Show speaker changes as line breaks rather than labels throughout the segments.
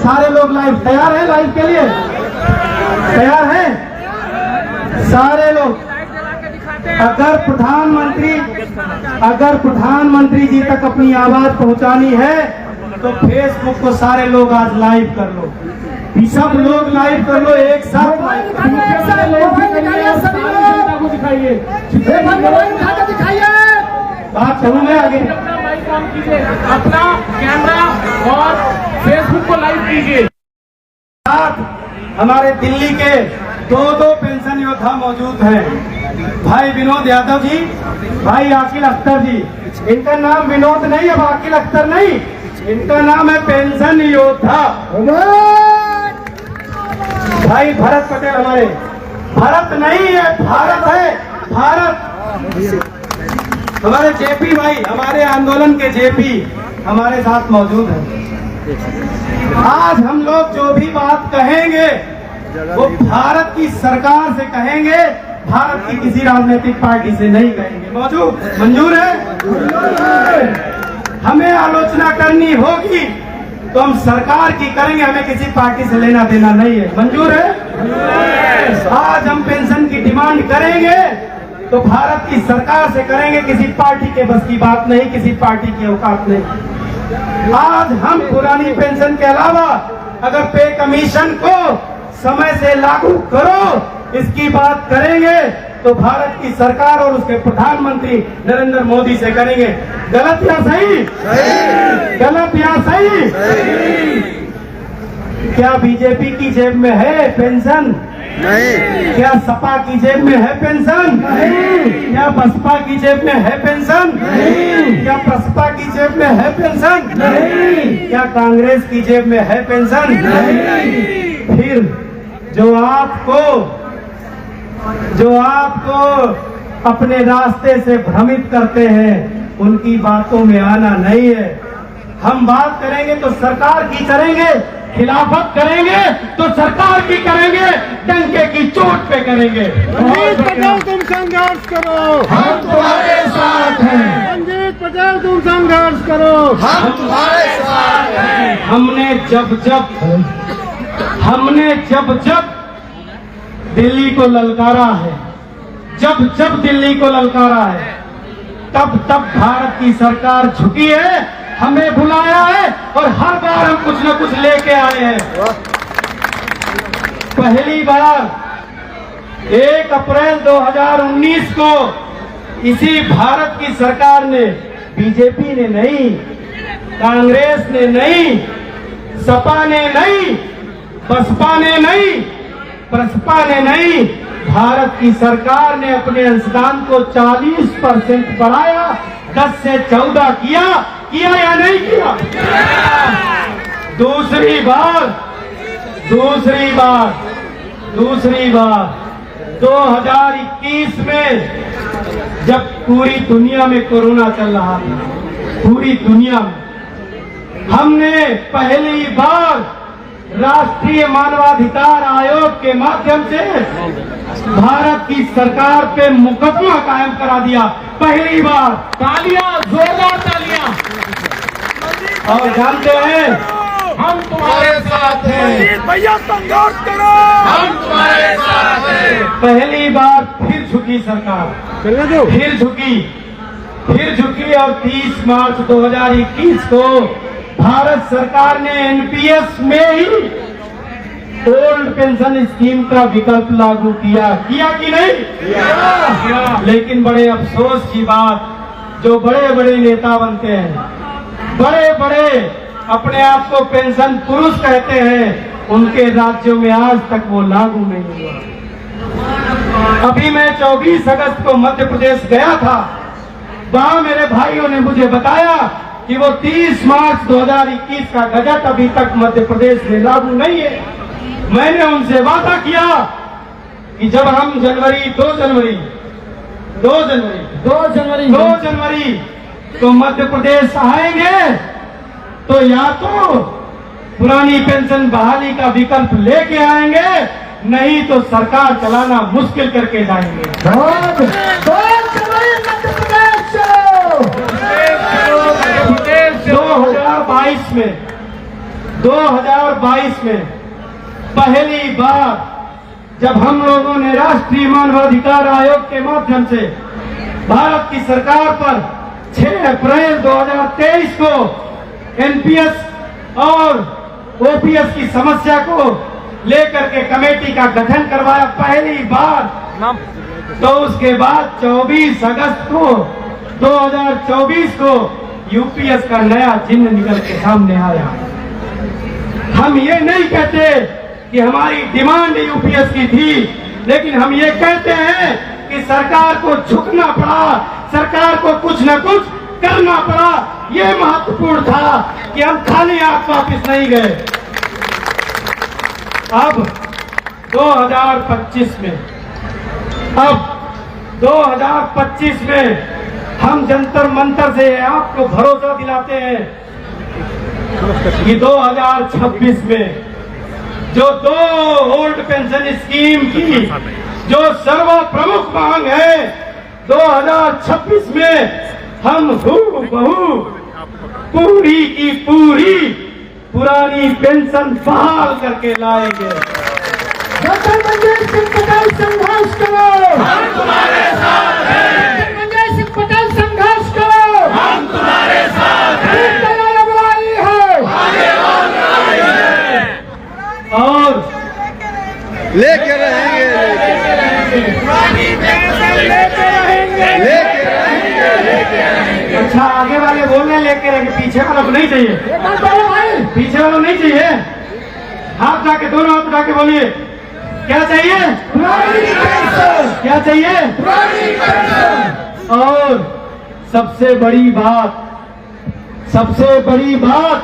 सारे लोग लाइव तैयार हैं, लाइव के लिए तैयार हैं सारे लोग। अगर प्रधानमंत्री जी तक अपनी आवाज पहुंचानी है तो फेसबुक को सारे लोग आज लाइव कर लो, सब लोग लाइव कर लो, एक साथ दिखाइए। बात करूंगा आगे,
अपना कैमरा और फेसबुक को लाइव कीजिए।
साथ हमारे दिल्ली के दो पेंशन योद्धा मौजूद हैं, भाई विनोद यादव जी, भाई आकिल अख्तर जी। इनका नाम विनोद नहीं, अब आकिल अख्तर नहीं, इनका नाम है पेंशन योद्धा भाई भरत पटेल। हमारे भरत नहीं है, भारत है, भारत। हमारे जेपी भाई, हमारे आंदोलन के जेपी हमारे साथ मौजूद हैं। आज हम लोग जो भी बात कहेंगे वो भारत की सरकार से कहेंगे, भारत की किसी राजनीतिक पार्टी से नहीं कहेंगे। मंजूर है? हमें आलोचना करनी होगी तो हम सरकार की करेंगे, हमें किसी पार्टी से लेना देना नहीं है। मंजूर है? आज हम पेंशन की डिमांड करेंगे तो भारत की सरकार से करेंगे, किसी पार्टी के बस की बात नहीं, किसी पार्टी की औकात नहीं। आज हम पुरानी पेंशन के अलावा अगर पे कमीशन को समय से लागू करो इसकी बात करेंगे तो भारत की सरकार और उसके प्रधानमंत्री नरेंद्र मोदी से करेंगे। गलत या सही? गलत या सही? क्या बीजेपी की जेब में है पेंशन? नहीं। क्या सपा की जेब में है पेंशन? नहीं। क्या बसपा की जेब में है पेंशन? नहीं। क्या प्रसपा की जेब में है पेंशन? नहीं। क्या कांग्रेस की जेब में है पेंशन? नहीं। फिर जो आपको अपने रास्ते से भ्रमित करते हैं उनकी बातों में आना नहीं है। हम बात करेंगे तो सरकार की करेंगे, खिलाफत करेंगे तो सरकार की करेंगे, डंके की चोट पे करेंगे।
रंजीत पटेल तुम संघर्ष करो,
हम तुम्हारे साथ हैं।
रंजीत पटेल तुम संघर्ष करो,
हम तुम्हारे साथ हैं। हमने जब दिल्ली को ललकारा है, जब दिल्ली को ललकारा है, तब भारत की सरकार झुकी है, हमें बुलाया है और हर बार हम कुछ न कुछ लेके आए हैं। पहली बार 1 अप्रैल 2019 को इसी भारत की सरकार ने, बीजेपी ने नहीं, कांग्रेस ने नहीं, सपा ने नहीं, बसपा ने नहीं, प्रसपा ने नहीं, भारत की सरकार ने अपने अंशदान को 40% बढ़ाया, 10 से 14 किया या नहीं किया? दूसरी बार 2021 में जब पूरी दुनिया में कोरोना चल रहा था, पूरी दुनिया में, हमने पहली बार राष्ट्रीय मानवाधिकार आयोग के माध्यम से भारत की सरकार पे मुकदमा कायम करा दिया। पहली बार।
तालियां, जोरदार तालियां।
और जानते हैं
हम तुम्हारे साथ हैं।
भैया संघर्ष करो,
हम तुम्हारे साथ हैं।
पहली बार फिर झुकी सरकार, फिर झुकी और 30 मार्च 2021 को भारत सरकार ने एनपीएस में ही ओल्ड पेंशन स्कीम का विकल्प लागू किया कि नहीं? किया। लेकिन बड़े अफसोस की बात, जो बड़े नेता बनते हैं, बड़े अपने आप को पेंशन पुरुष कहते हैं, उनके राज्यों में आज तक वो लागू नहीं हुआ। अभी मैं 24 अगस्त को मध्य प्रदेश गया था, वहां मेरे भाइयों ने मुझे बताया कि वो 30 मार्च 2021 का गजट अभी तक मध्य प्रदेश में लागू नहीं है। मैंने उनसे वादा किया कि जब हम 2 जनवरी तो मध्य प्रदेश आएंगे तो या तो पुरानी पेंशन बहाली का विकल्प लेके आएंगे, नहीं तो सरकार चलाना मुश्किल करके जाएंगे। 2022 2022 में पहली बार जब हम लोगों ने राष्ट्रीय मानवाधिकार आयोग के माध्यम से भारत की सरकार पर 6 अप्रैल 2023 को एनपीएस और ओपीएस की समस्या को लेकर के कमेटी का गठन करवाया पहली बार, तो उसके बाद 24 अगस्त को 2024 को यूपीएस का नया चिन्ह निकल के सामने आया। हम ये नहीं कहते कि हमारी डिमांड यूपीएस की थी, लेकिन हम ये कहते हैं कि सरकार को झुकना पड़ा, सरकार को कुछ न कुछ करना पड़ा। ये महत्वपूर्ण था कि हम खाली हाथ वापिस नहीं गए। अब 2025 में हम जंतर मंतर से आपको भरोसा दिलाते हैं कि 2026 में जो 2 ओल्ड पेंशन स्कीम की जो सर्वप्रमुख मांग है, 2026 में हम हूबहू पूरी की पूरी पुरानी पेंशन बहाल करके लाएंगे।
डॉक्टर मनजीत सिंह पटेल संघर्ष करो,
हम तुम्हारे साथ हैं।
डॉक्टर मनजीत सिंह पटेल संघर्ष करो,
हम तुम्हारे साथ हैं।
आगे
और आगे।
और
लेके रहेंगे,
पुरानी पेंशन लेके रहेंगे,
लेके रहेंगे।
अच्छा, आगे वाले बोलने लेके रहेंगे, पीछे वाला को नहीं चाहिए, पीछे वाला नहीं चाहिए। हाथ उठा के, दोनों हाथ उठा के बोलिए, क्या चाहिए? क्या चाहिए? और सबसे बड़ी बात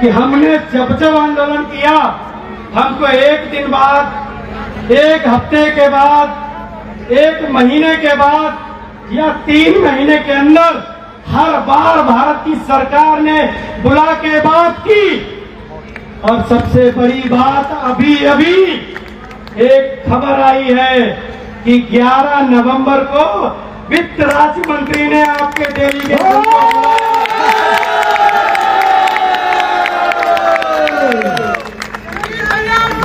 कि हमने जब आंदोलन किया, हमको एक दिन बाद, एक हफ्ते के बाद, एक महीने के बाद या 3 महीने के अंदर हर बार भारत की सरकार ने बुला के बात की। और सबसे बड़ी बात, अभी एक खबर आई है कि 11 नवंबर को वित्त राज्य मंत्री ने आपके डेलीगेशन को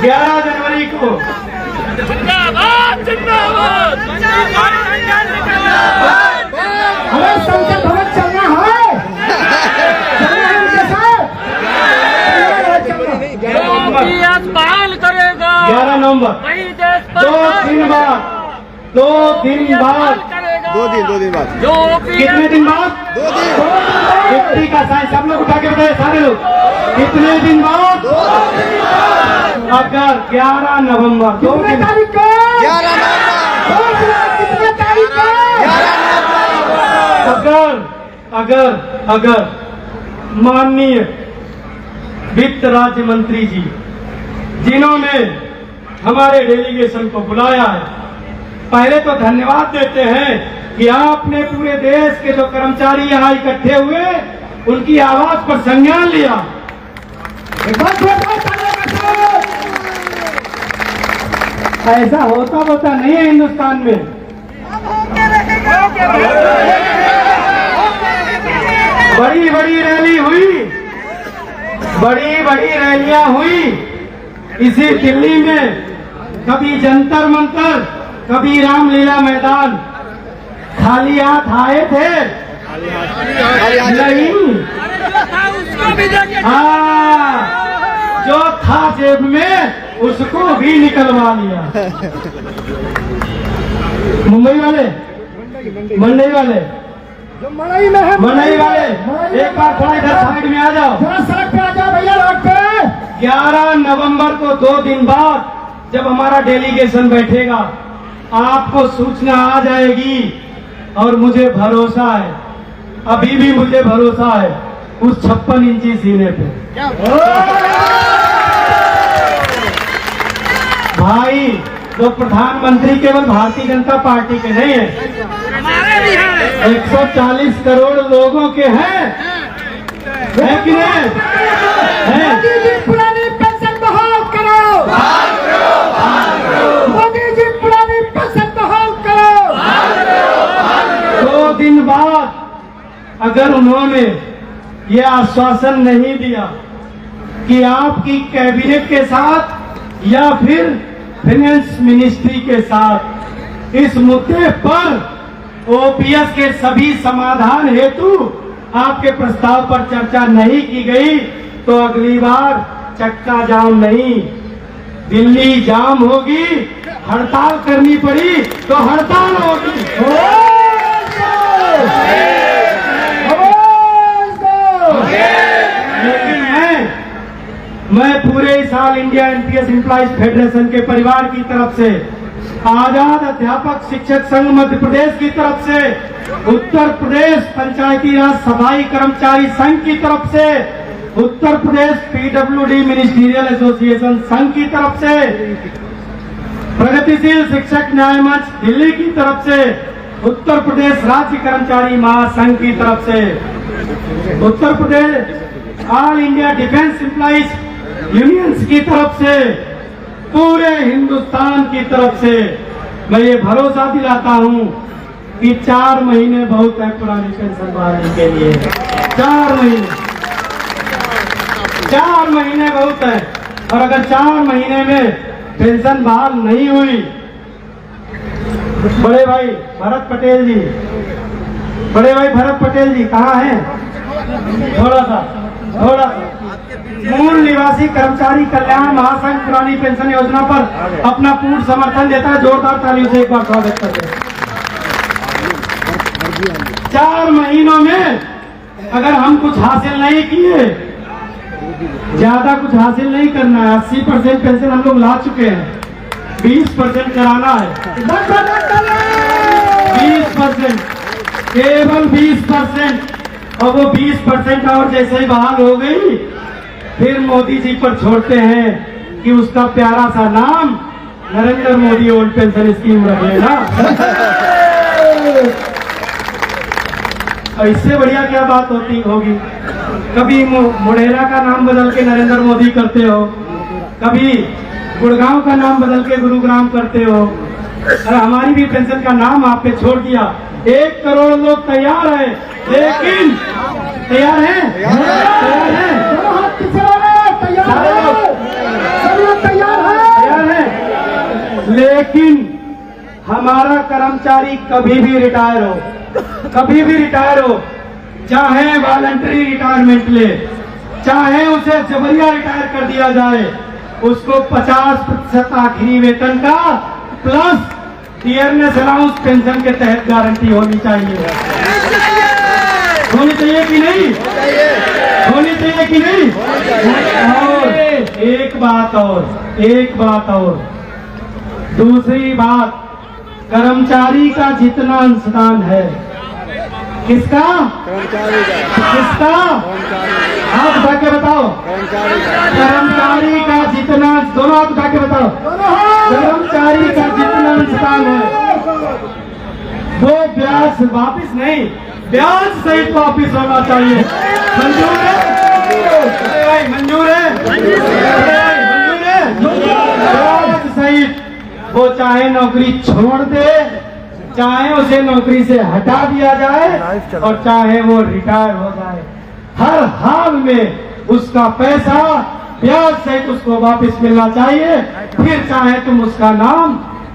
11 जनवरी को
हमें संसद भवन चलना है,
बहाल करेगा
11 नवंबर,
वही देश पर
2 दिन बाद, 2 दिन बाद,
करेगा
2 दिन बाद,
जो
कितने दिन बाद?
2 दिन,
50 का साइन सब लोग उठा के बताए, सारे लोग, कितने दिन बाद? अगर 11 नवंबर 2
कितने
दिन,
तारीख को?
11
कितने तारीख को?
अगर माननीय वित्त राज्य मंत्री जी, जिन्होंने हमारे डेलीगेशन को बुलाया है, पहले तो धन्यवाद देते हैं कि आपने पूरे देश के जो कर्मचारी यहाँ इकट्ठे हुए, उनकी आवाज पर संज्ञान लिया। ऐसा होता नहीं है हिंदुस्तान में। बड़ी रैली हुई, बड़ी रैलियां हुई इसी दिल्ली में, कभी जंतर मंतर, कभी रामलीला मैदान। खाली हाथ आए थे? नहीं। हाँ, जो था जेब में उसको भी निकलवा लिया। मुंबई वाले, मंडई वाले,
जो मड़ई में है,
मंडई वाले, एक बार थोड़ा इधर साइड में आ जाओ।
थोड़ा सड़क पे आ जाओ भैया, रोड पे।
11 नवंबर को 2 दिन बाद जब हमारा डेलीगेशन बैठेगा, आपको सूचना आ जाएगी। और मुझे भरोसा है, अभी भी मुझे भरोसा है उस 56 इंची सीने पे। भाई, तो प्रधानमंत्री केवल भारतीय जनता पार्टी के नहीं है,
हमारे भी है।
140 करोड़ लोगों के हैं, है कि नहीं? है।
मोदी जी पुरानी पेंशन बहाल करो, मोदी जी पुरानी पेंशन बहाल करो।
2 दिन बाद अगर उन्होंने ये आश्वासन नहीं दिया कि आपकी कैबिनेट के साथ या फिर फाइनेंस मिनिस्ट्री के साथ इस मुद्दे पर ओपीएस के सभी समाधान हेतु आपके प्रस्ताव पर चर्चा नहीं की गई तो अगली बार चक्का जाम नहीं, दिल्ली जाम होगी, हड़ताल करनी पड़ी तो हड़ताल होगी। लेकिन मैं पूरे साल इंडिया एनपीएस एम्प्लॉइज फेडरेशन के परिवार की तरफ से, आजाद अध्यापक शिक्षक संघ मध्य प्रदेश की तरफ से, उत्तर प्रदेश पंचायती राज सफाई कर्मचारी संघ की तरफ से, उत्तर प्रदेश पीडब्ल्यूडी मिनिस्ट्रियल एसोसिएशन संघ की तरफ से, प्रगतिशील शिक्षक न्याय मंच दिल्ली की तरफ से, उत्तर प्रदेश राज्य कर्मचारी महासंघ की तरफ से, Uttar Pradesh all India defence employees unions की तरफ से, पूरे हिंदुस्तान की तरफ से मैं ये भरोसा दिलाता हूं कि 4 महीने बहुत है पुरानी पेंशन बहाली के लिए। 4 महीने बहुत है। और अगर 4 महीने में पेंशन बहाल नहीं हुई, बड़े भाई भरत पटेल जी, बड़े भाई भरत पटेल जी कहाँ हैं? थोड़ा सा मूल निवासी कर्मचारी कल्याण महासंघ पुरानी पेंशन योजना पर अपना पूर्ण समर्थन देता है। जोरदार तालियों से एक बार स्वागत करते हैं। 4 महीनों में अगर हम कुछ हासिल नहीं किए, ज्यादा कुछ हासिल नहीं करना है, 80% पेंशन हम लोग ला चुके हैं, 20% कराना है, 20%, केवल 20%। और वो 20% और जैसे ही बहाल हो गई फिर मोदी जी पर छोड़ते हैं कि उसका प्यारा सा नाम Narendra Modi old pension scheme रख लेना। इससे बढ़िया क्या बात होगी? कभी मुड़ेरा का नाम बदल के नरेंद्र मोदी करते हो, कभी गुड़गांव का नाम बदल के गुरुग्राम करते हो, और हमारी भी पेंशन का नाम आप पे छोड़ दिया। 1 करोड़ लोग तैयार है, लेकिन तैयार है, तैयार है, लेकिन हमारा कर्मचारी कभी भी रिटायर हो, चाहे वॉलंटरी रिटायरमेंट ले, चाहे उसे जबरिया रिटायर कर दिया जाए, उसको 50% आखिरी वेतन का प्लस डियरनेस अलाउंस पेंशन के तहत गारंटी होनी चाहिए। होनी चाहिए कि नहीं? होनी चाहिए कि नहीं? और एक बात और दूसरी बात, कर्मचारी का जितना अंशदान है, किसका? किसका? आप उठा के बताओ। कर्मचारी का जितना, दोनों हाथ उठा के बताओ। कर्मचारी का जितना अंशदान है वो ब्याज वापिस नहीं, ब्याज सहित वापिस होना चाहिए। मंजूर है? मंजूर है? ब्याज सहित। वो चाहे नौकरी छोड़ दे, चाहे उसे नौकरी से हटा दिया जाए, और चाहे वो रिटायर हो जाए, हर हाल में उसका पैसा ब्याज सहित उसको वापस मिलना चाहिए। फिर चाहे तुम उसका नाम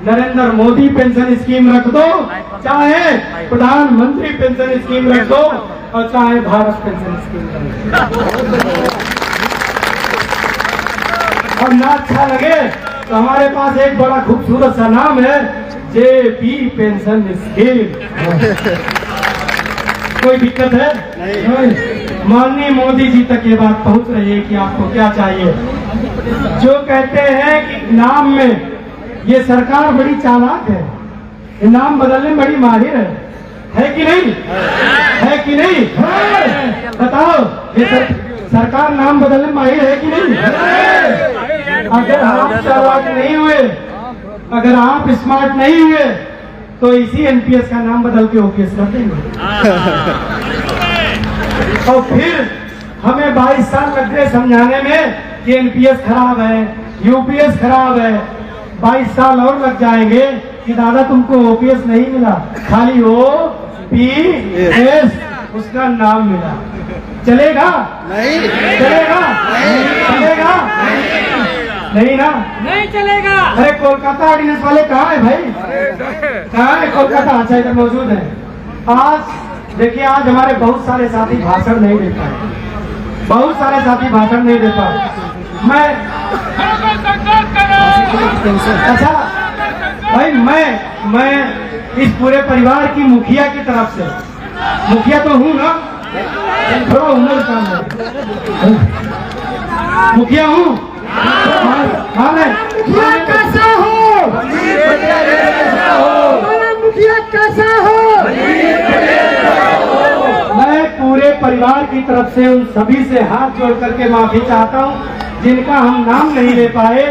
नरेंद्र मोदी पेंशन स्कीम रख दो, चाहे प्रधानमंत्री पेंशन स्कीम रख दो, और चाहे भारत पेंशन स्कीम रख दो। और ना अच्छा लगे तो हमारे पास एक बड़ा खूबसूरत सा नाम है, जेपी पेंशन स्कीम। कोई दिक्कत है? नहीं। माननीय मोदी जी तक ये बात पहुंच रही है कि आपको क्या चाहिए। जो कहते हैं कि नाम में, ये सरकार बड़ी चालाक है, ये नाम बदलने में बड़ी माहिर है कि नहीं? है कि नहीं? बताओ, ये सरकार नाम बदलने में माहिर है कि नहीं? अगर आप चालाक नहीं हुए, अगर आप स्मार्ट नहीं हुए, तो इसी एनपीएस का नाम बदल के ओपीएस कर देंगे। और फिर हमें 22 साल लग गए समझाने में कि एनपीएस खराब है, यूपीएस खराब है। 22 साल और लग जाएंगे कि दादा तुमको ओपीएस नहीं मिला, खाली ओपीएस। उसका नाम मिला। चलेगा?
नहीं
चलेगा? चलेगा? नहीं ना?
नहीं चलेगा।
अरे कोलकाता ऑर्डिनेंस वाले कहाँ है भाई? कहाँ है कोलकाता? अच्छा इधर मौजूद है। आज देखिए, आज हमारे बहुत सारे साथी भाषण नहीं दे पाए, बहुत सारे साथी भाषण नहीं दे पाए। मैं अच्छा भाई, मैं इस पूरे परिवार की मुखिया की तरफ से, मुखिया तो हूँ ना, थोड़ा उम्र कम है, मुखिया हूँ। हाँ
मुखिया कैसा हो? हमारा मुखिया कैसा हो?
मैं पूरे परिवार की तरफ से उन सभी से हाथ जोड़ करके माफी चाहता हूँ जिनका हम नाम नहीं ले पाए,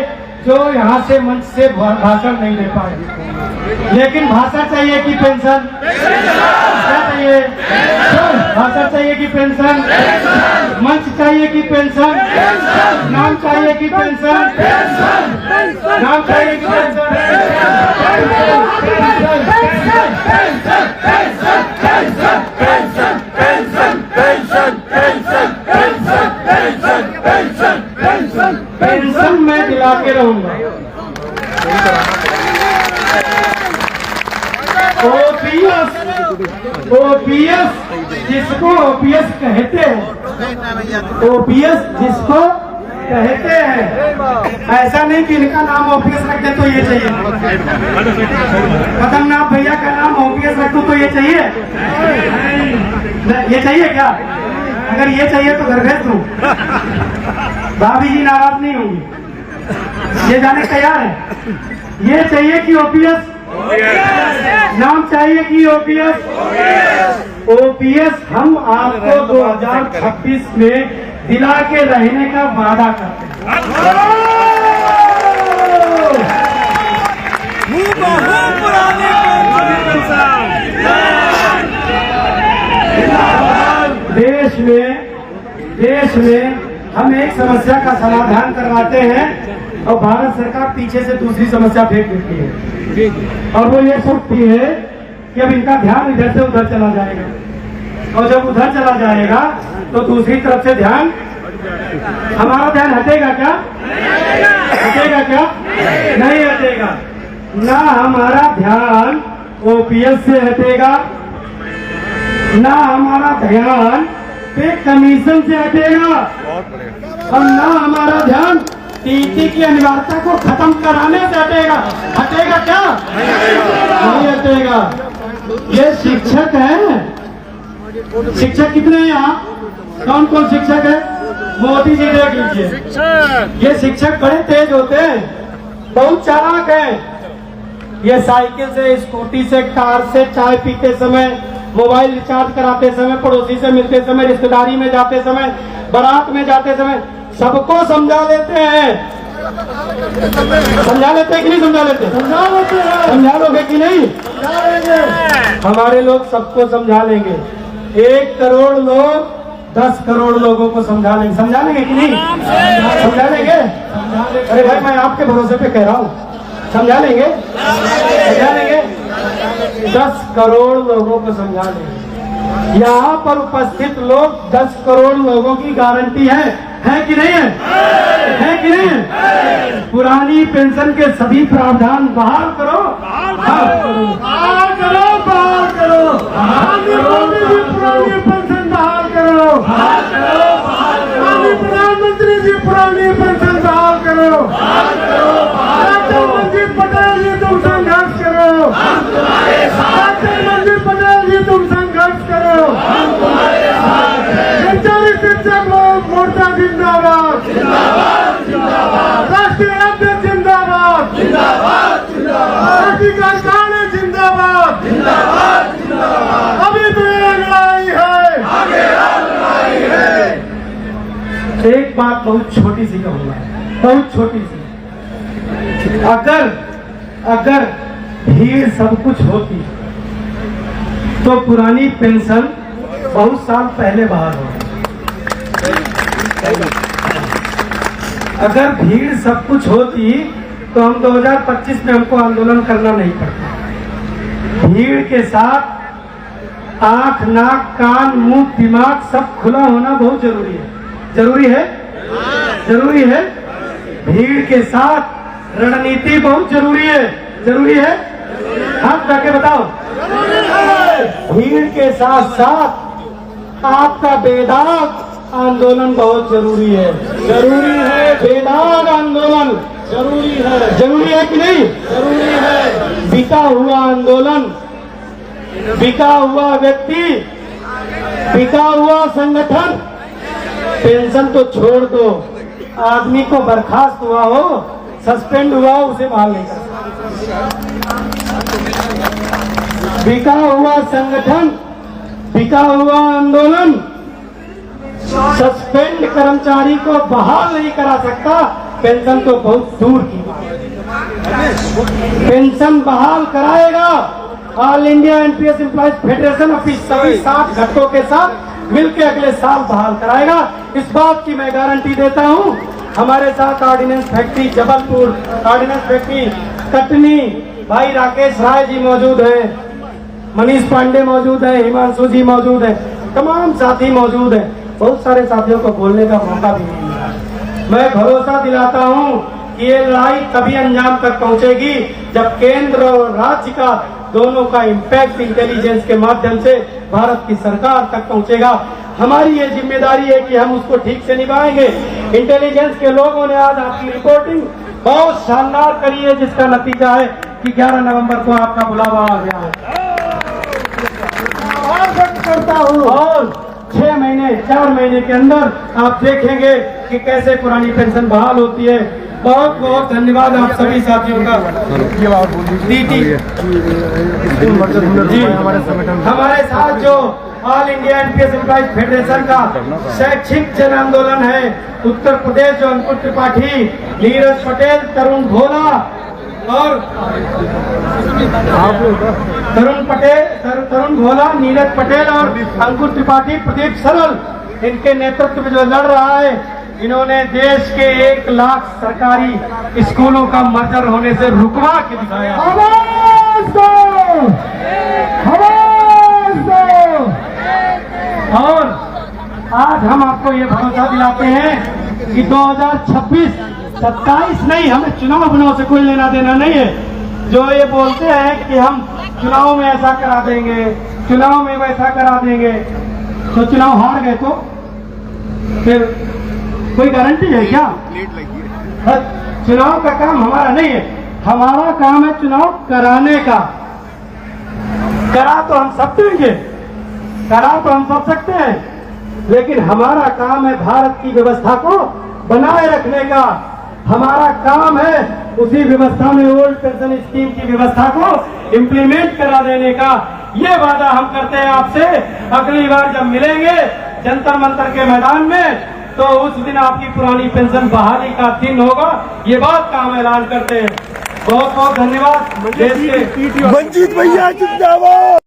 जो यहाँ से मंच से भाषण नहीं दे पाए। लेकिन भाषा चाहिए कि पेंशन? क्या चाहिए? भाषा चाहिए कि पेंशन? मंच चाहिए कि पेंशन? नाम चाहिए कि पेंशन? नाम चाहिए कि पेंशन मैं दिला के रहूंगा। ओपीएस जिसको ओपीएस कहते हैं, ओपीएस जिसको कहते हैं, ऐसा नहीं कि इनका नाम ओपीएस रख दे तो ये चाहिए, खतरनाक भैया का नाम ओपीएस रख दो तो ये चाहिए, ये चाहिए क्या? अगर ये चाहिए तो घर भेज दूं, भाभी जी नाराज नहीं होंगी, ये जाने तैयार है। ये चाहिए कि ओपीएस? नाम चाहिए कि ओपीएस? ओपीएस हम आपको 2026 में दिला के रहने का वादा करते हैं। देश में हम एक समस्या का समाधान करवाते हैं और भारत सरकार पीछे से दूसरी समस्या फेंक देती है, और वो ये सोचती है कि अब इनका ध्यान इधर से उधर चला जाएगा, और जब उधर चला जाएगा तो दूसरी तरफ से ध्यान, हमारा ध्यान हटेगा क्या? हटेगा क्या? नहीं हटेगा। ना हमारा ध्यान ओपीएस से हटेगा, ना हमारा ध्यान पे कमीशन से हटेगा, और ना हमारा ध्यान टीटी की अनिवार्यता को खत्म कराने से हटेगा। हटेगा क्या? नहीं हटेगा। ये शिक्षक हैं, शिक्षक कितने हैं यहाँ? कौन कौन शिक्षक है? मोदी जी देख लीजिए, ये शिक्षक बड़े तेज होते हैं, बहुत चालाक हैं। ये साइकिल से, स्कूटी से, कार से, चाय पीते समय, मोबाइल रिचार्ज कराते समय, पड़ोसी से मिलते समय, रिश्तेदारी में जाते समय, बारात में जाते समय सबको समझा लेते हैं। समझा लेते हैं कि नहीं समझा लेते? समझा लेते हैं। समझा लोगे कि नहीं? हमारे लोग सबको समझा लेंगे। 1 करोड़ लोग 10 करोड़ लोगों को समझा लेंगे। समझा लेंगे कि नहीं? समझा लेंगे। अरे भाई, मैं आपके भरोसे पे कह रहा हूँ, समझा लेंगे, समझा लेंगे। 10 करोड़ लोगों को समझा लेंगे। यहाँ पर उपस्थित लोग 10 करोड़ लोगों की गारंटी है कि नहीं है? है कि नहीं है? पुरानी पेंशन के सभी प्रावधान बहाल करो, बहाल करो, बहाल करो, बहाल करो, पुरानी पेंशन बहाल करो, बहाल करो, बहाल करो, प्रधानमंत्री जी पुरानी पेंशन बहाल करो, बहाल करो, डॉक्टर मंजीत पटेल जी तुम संघर्ष करो, हम तुम्हारे साथ, डॉक्टर मंजीत पटेल जी तुम संघर्ष करो, हम तुम्हारे साथ हैं। शिक्षक लोग मोर्चा जिंदाबाद, जिंदाबाद, जिंदाबाद, राष्ट्रीय अध्यक्ष जिंदाबाद, जिंदाबाद, जिंदाबाद, अधिकारी जिंदाबाद, जिंदाबाद, जिंदाबाद। अभी तो ये लड़ाई है, आगे लड़ाई है। एक बात बहुत छोटी सी कहूंगा, बहुत छोटी सी। अगर भीड़ सब कुछ होती तो पुरानी पेंशन बहुत साल पहले बहाल हो। अगर भीड़ सब कुछ होती तो हम 2025 में हमको आंदोलन करना नहीं पड़ता। भीड़ के साथ आंख, नाक, कान, मुंह, दिमाग सब खुला होना बहुत जरूरी है। जरूरी है, जरूरी है। भीड़ के साथ रणनीति बहुत जरूरी है। जरूरी है, हाथ जाके बताओ। भीड़ के साथ साथ आपका बेदाग आंदोलन बहुत जरूरी है। जरूरी है, बेदाग आंदोलन जरूरी है। जरूरी है कि नहीं? जरूरी है। बिका हुआ आंदोलन, बिका हुआ व्यक्ति, बिका हुआ संगठन, पेंशन तो छोड़ दो, आदमी को बर्खास्त हुआ हो, सस्पेंड हुआ हो, उसे बहाल नहीं कर सकते। बिका हुआ संगठन, बिका हुआ आंदोलन सस्पेंड कर्मचारी को बहाल नहीं करा सकता। पेंशन तो बहुत दूर की बात है। पेंशन बहाल कराएगा all India NPS employees federation अपनी सभी 7 घटकों के साथ मिलकर अगले साल बहाल कराएगा। इस बात की मैं गारंटी देता हूं। हमारे साथ ordnance factory Jabalpur, ordnance factory Katni, भाई राकेश राय जी मौजूद हैं, मनीष पांडे मौजूद हैं, हिमांशु जी मौजूद हैं, तमाम साथी मौजूद हैं। बहुत सारे साथियों को बोलने का मौका भी नहीं मिला। मैं भरोसा दिलाता हूं कि ये लड़ाई तभी अंजाम तक पहुंचेगी जब केंद्र और राज्य का दोनों का इम्पैक्ट इंटेलिजेंस के माध्यम से भारत की सरकार तक पहुंचेगा। हमारी ये जिम्मेदारी है कि हम उसको ठीक से निभाएंगे। इंटेलिजेंस के लोगों ने आज आपकी रिपोर्टिंग बहुत शानदार करी है, जिसका नतीजा है कि 11 नवंबर को आपका बुलावा आ गया है। करता हूँ और 6 महीने 4 महीने के अंदर आप देखेंगे कि कैसे पुरानी पेंशन बहाल होती है। बहुत बहुत धन्यवाद आप सभी साथियों का। जी, हमारे साथ जो all India NPS employees federation का शैक्षिक जन आंदोलन है, उत्तर प्रदेश जो अंकुर त्रिपाठी, नीरज पटेल, तरुण भोला और तरुण भोला, नीरज पटेल और अंकुर त्रिपाठी, प्रदीप सरल, इनके नेतृत्व में जो लड़ रहा है, इन्होंने देश के 1 लाख सरकारी स्कूलों का मर्जर होने से रुकवा के दिखाया।
आवाज दो, आवाज दो।
और आज हम आपको ये भरोसा दिलाते हैं कि 2026-27 नहीं, हमें चुनाव से कोई लेना देना नहीं है। जो ये बोलते हैं कि हम चुनाव में ऐसा करा देंगे, चुनाव में वैसा करा देंगे, तो चुनाव हार गए तो फिर कोई गारंटी है क्या? चुनाव का काम हमारा नहीं है। हमारा काम है चुनाव कराने का। करा तो हम सब देंगे, करा तो हम सब सकते हैं, लेकिन हमारा काम है भारत की व्यवस्था को बनाए रखने का। हमारा काम है उसी व्यवस्था में ओल्ड पेंशन स्कीम की व्यवस्था को इम्प्लीमेंट करा देने का। ये वादा हम करते हैं आपसे। अगली बार जब मिलेंगे जंतर मंतर के मैदान में, तो उस दिन आपकी पुरानी पेंशन बहाली का दिन होगा। ये बात का हम ऐलान करते हैं। बहुत बहुत धन्यवाद।
मंजीत भैया जिंदाबाद।